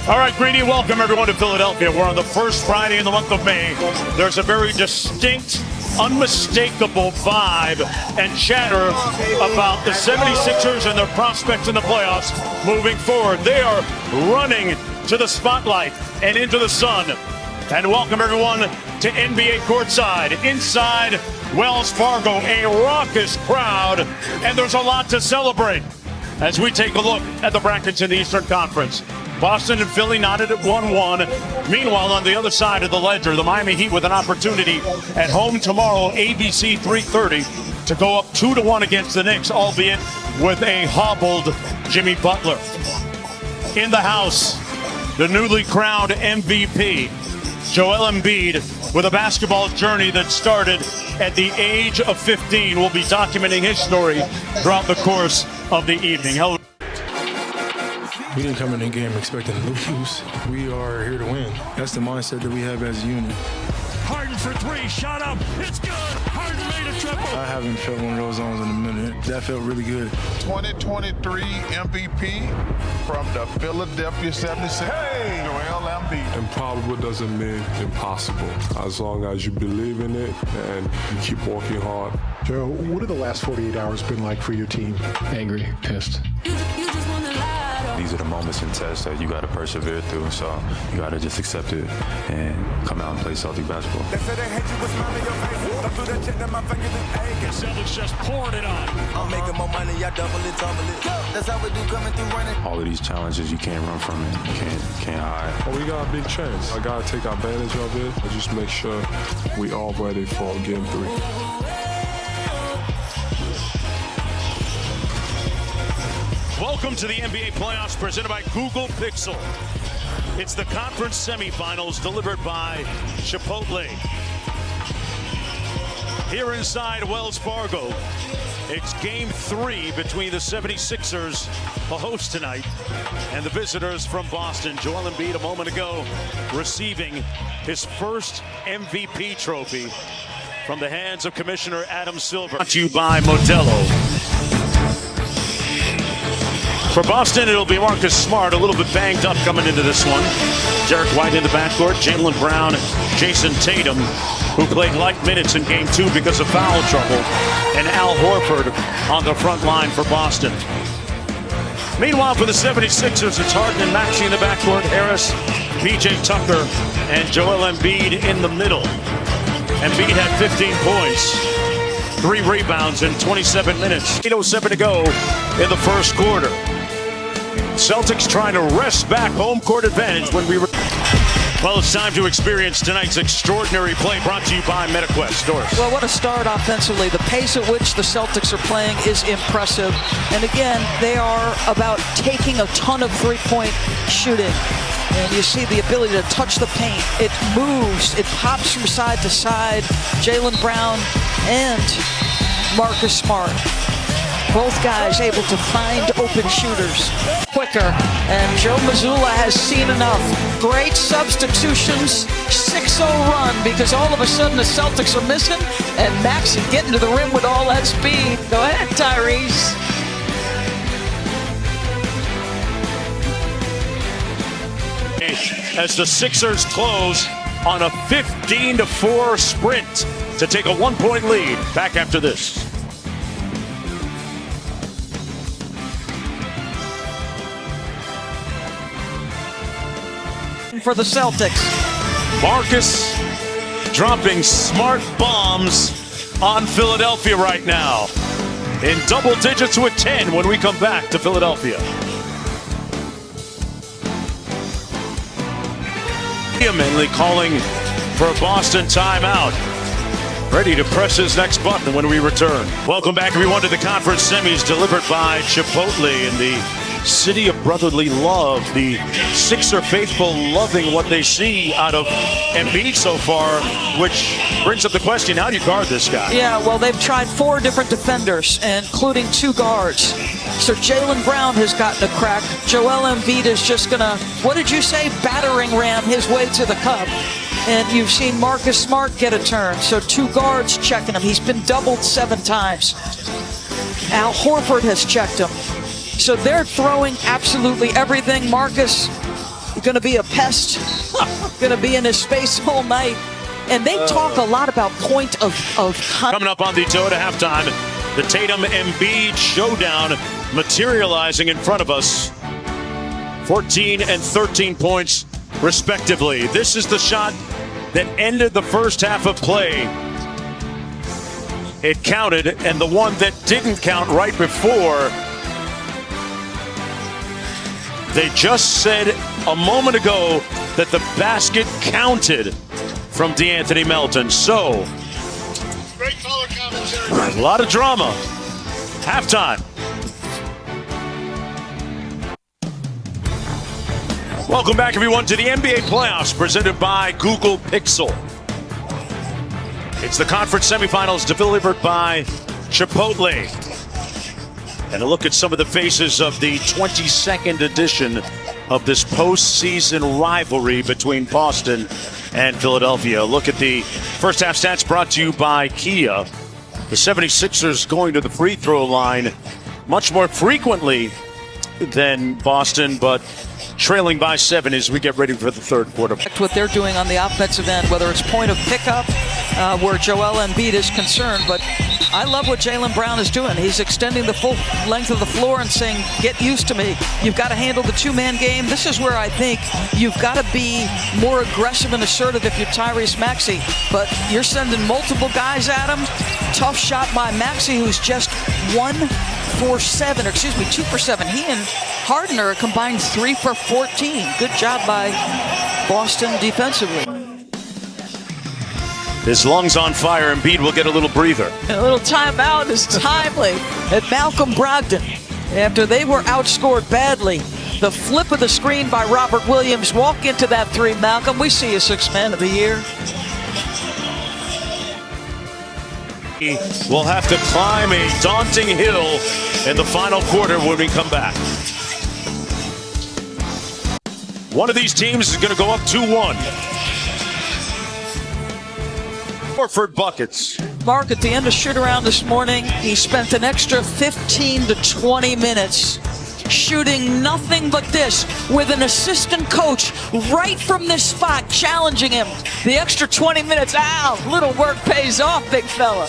All right, Greeny, welcome everyone to Philadelphia. We're on the first Friday in the month of May. There's a very distinct, unmistakable vibe and chatter about the 76ers and their prospects in the playoffs moving forward. They are running to the spotlight and into the sun. And welcome everyone to NBA Courtside. Inside Wells Fargo, a raucous crowd, and there's a lot to celebrate as we take a look at the brackets in the Eastern Conference. Boston and Philly knotted at 1-1. Meanwhile, on the other side of the ledger, the Miami Heat with an opportunity at home tomorrow, ABC 3:30, to go up 2-1 against the Knicks, albeit with a hobbled Jimmy Butler. In the house, the newly crowned MVP, Joel Embiid, with a basketball journey that started at the age of 15, will be documenting his story throughout the course of the evening. Hello. We didn't come in the game expecting to lose. We are here to win. That's the mindset that we have as a unit. Harden for three, shot up, it's good. Harden made a triple. I haven't felt one of those zones in a minute. That felt really good. 2023 MVP from the Philadelphia 76ers, Joel Embiid. Improbable doesn't mean impossible, as long as you believe in it and you keep working hard. Joe, what have the last 48 hours been like for your team? Angry, pissed. These are the moments and tests that you got to persevere through, so you got to just accept it and come out and play Celtic basketball. Celtics just poured it on. I'm making more money, y'all double it, double it. That's how we do coming through running. All of these challenges, you can't run from it. You can't hide. But we got a big chance. I got to take advantage of it and just make sure we all ready for game 3. Welcome to the NBA playoffs presented by Google Pixel. It's the conference semifinals delivered by Chipotle. Here inside Wells Fargo, it's game 3 between the 76ers, the host tonight, and the visitors from Boston. Joel Embiid a moment ago receiving his first MVP trophy from the hands of Commissioner Adam Silver. Brought to you by Modelo. For Boston, it'll be Marcus Smart, a little bit banged up coming into this one. Derek White in the backcourt, Jaylen Brown, Jason Tatum, who played light minutes in game 2 because of foul trouble, and Al Horford on the front line for Boston. Meanwhile, for the 76ers, it's Harden and Maxey in the backcourt, Harris, PJ Tucker, and Joel Embiid in the middle. Embiid had 15 points. 3 rebounds in 27 minutes. 8:07 to go in the first quarter. Celtics trying to wrest back home court advantage when we were. Well, it's time to experience tonight's extraordinary play brought to you by MetaQuest. Doris. Well, what a start offensively. The pace at which the Celtics are playing is impressive. And again, they are about taking a ton of three-point shooting. And you see the ability to touch the paint. It moves. It pops from side to side. Jaylen Brown and Marcus Smart. Both guys able to find open shooters quicker. And Joe Mazzulla has seen enough. Great substitutions. 6-0 run because all of a sudden the Celtics are missing. And Maxey getting to the rim with all that speed. Go ahead, Tyrese. As the Sixers close on a 15-4 sprint to take a 1-point lead. Back after this. For the Celtics. Marcus dropping smart bombs on Philadelphia right now. In double digits with 10 when we come back to Philadelphia. Vehemently calling for a Boston timeout. Ready to press his next button when we return. Welcome back, everyone, to the conference semis delivered by Chipotle in the city of brotherly love. The Sixer faithful loving what they see out of Embiid so far, which brings up the question, how do you guard this guy? Yeah, well, they've tried 4 different defenders, including 2 guards. So Jaylen Brown has gotten a crack. Joel Embiid is just going to, what did you say, battering ram his way to the cup. And you've seen Marcus Smart get a turn. So 2 guards checking him. He's been doubled 7 times. Al Horford has checked him. So they're throwing absolutely everything. Marcus going to be a pest, going to be in his space all night. And they talk a lot about point of Coming up on the Toyota halftime, the Tatum-Embiid showdown materializing in front of us. 14 and 13 points, respectively. This is the shot that ended the first half of play. It counted, and the one that didn't count right before. They just said a moment ago that the basket counted from DeAnthony Melton. So, Great color commentary. a lot of drama. Halftime. Welcome back, everyone, to the NBA playoffs presented by Google Pixel. It's the conference semifinals delivered by Chipotle. And a look at some of the faces of the 22nd edition of this postseason rivalry between Boston and Philadelphia. Look at the first half stats brought to you by Kia. The 76ers going to the free throw line much more frequently than Boston, but trailing by 7 as we get ready for the third quarter. what they're doing on the offensive end, whether it's point of pickup, where Joel Embiid is concerned. But I love what Jaylen Brown is doing. He's extending the full length of the floor and saying, get used to me. You've got to handle the two-man game. This is where I think you've got to be more aggressive and assertive if you're Tyrese Maxey. But you're sending multiple guys at him. Tough shot by Maxey, who's just 2 for 7. He and Harden are a combined 3 for 14. Good job by Boston defensively. His lungs on fire. Embiid will get a little breather. A little timeout is timely at Malcolm Brogdon. After they were outscored badly, the flip of the screen by Robert Williams. Walk into that 3, Malcolm. We see a 6th man of the year. He will have to climb a daunting hill in the final quarter when we come back. One of these teams is going to go up 2-1. Horford buckets. Mark, at the end of shoot-around this morning, he spent an extra 15 to 20 minutes shooting nothing but this, with an assistant coach right from this spot challenging him. The extra 20 minutes, little work pays off, big fella.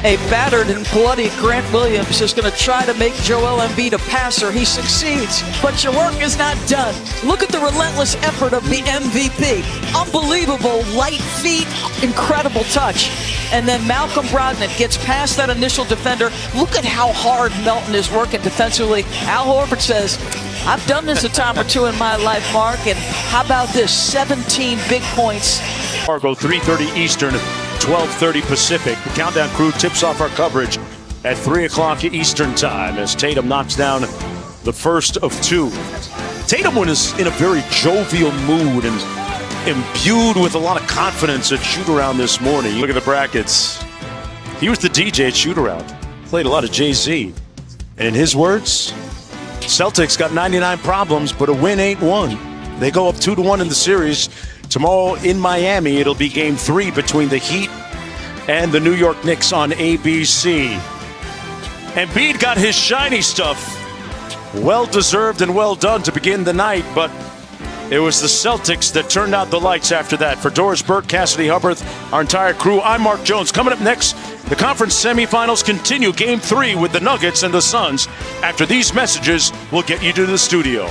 A battered and bloody Grant Williams is going to try to make Joel Embiid a passer. He succeeds, but your work is not done. Look at the relentless effort of the MVP. Unbelievable light feet, incredible touch. And then Malcolm Brogdon gets past that initial defender. Look at how hard Melton is working defensively. Al Horford says, I've done this a time or two in my life, Mark, and how about this? 17 big points. Fargo, 3:30 Eastern, 12:30 Pacific. The countdown crew tips off our coverage at 3 o'clock Eastern time as Tatum knocks down the first of 2. Tatum was in a very jovial mood and imbued with a lot of confidence at shoot-around this morning. Look at the brackets. He was the DJ at shoot-around. Played a lot of Jay-Z. And in his words, Celtics got 99 problems, but a win ain't one. They go up 2-1 in the series. Tomorrow in Miami, it'll be Game 3 between the Heat and the New York Knicks on ABC. Embiid got his shiny stuff. Well-deserved and well done to begin the night, but it was the Celtics that turned out the lights after that. For Doris Burke, Cassidy Hubbard, our entire crew, I'm Mark Jones. Coming up next, the conference semifinals continue. Game 3 with the Nuggets and the Suns. After these messages, we'll get you to the studio.